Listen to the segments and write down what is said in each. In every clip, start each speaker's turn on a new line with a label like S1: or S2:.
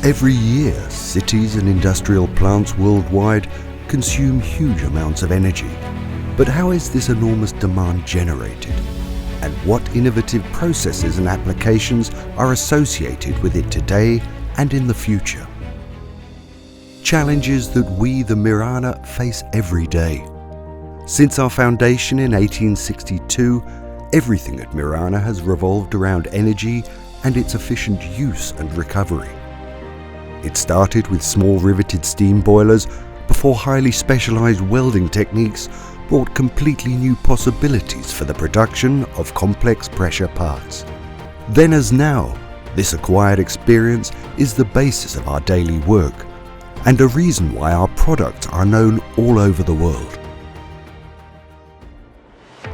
S1: Every year, cities and industrial plants worldwide consume huge amounts of energy. But how is this enormous demand generated? And what innovative processes and applications are associated with it today and in the future? Challenges that we, the Meeraner, face every day. Since our foundation in 1862, everything at Meeraner has revolved around energy and its efficient use and recovery. It started with small riveted steam boilers before highly specialized welding techniques brought completely new possibilities for the production of complex pressure parts. Then as now, this acquired experience is the basis of our daily work and a reason why our products are known all over the world.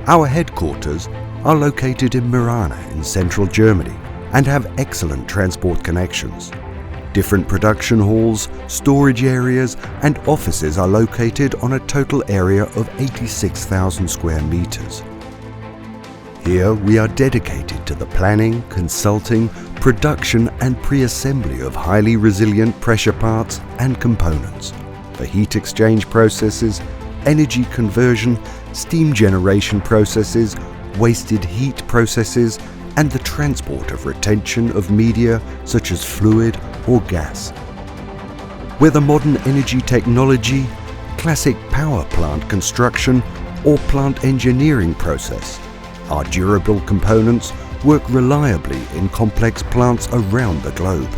S1: Our headquarters are located in Meeraner in central Germany and have excellent transport connections. Different production halls, storage areas and offices are located on a total area of 86,000 square meters. Here we are dedicated to the planning, consulting, production and pre-assembly of highly resilient pressure parts and components for heat exchange processes, energy conversion, steam generation processes, wasted heat processes and the transport of retention of media such as fluid or gas. Whether modern energy technology, classic power plant construction or plant engineering process, our durable components work reliably in complex plants around the globe.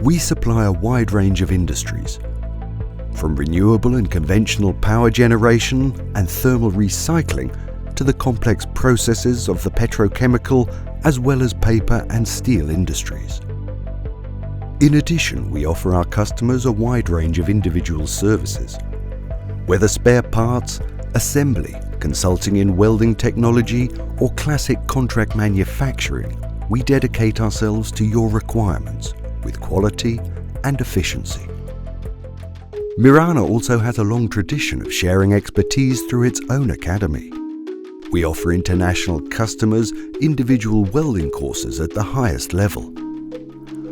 S1: We supply a wide range of industries, from renewable and conventional power generation and thermal recycling to the complex processes of the petrochemical as well as paper and steel industries. In addition, we offer our customers a wide range of individual services. Whether spare parts, assembly, consulting in welding technology or classic contract manufacturing, we dedicate ourselves to your requirements with quality and efficiency. Meeraner also has a long tradition of sharing expertise through its own academy. We offer international customers individual welding courses at the highest level.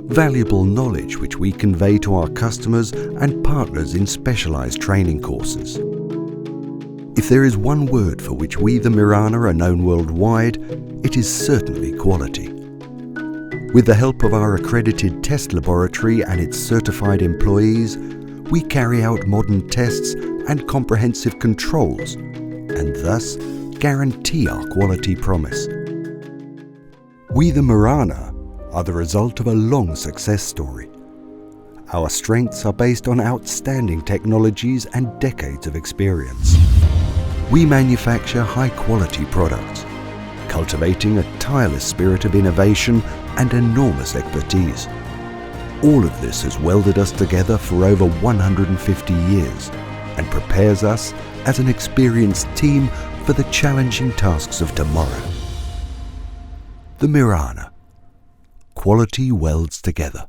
S1: Valuable knowledge which we convey to our customers and partners in specialized training courses. If there is one word for which we, the Meeraner, are known worldwide, it is certainly quality. With the help of our accredited test laboratory and its certified employees, we carry out modern tests and comprehensive controls, and thus guarantee our quality promise. We, the Meeraner, are the result of a long success story. Our strengths are based on outstanding technologies and decades of experience. We manufacture high-quality products, cultivating a tireless spirit of innovation and enormous expertise. All of this has welded us together for over 150 years and prepares us as an experienced team for the challenging tasks of tomorrow. The Meeraner. Quality welds together.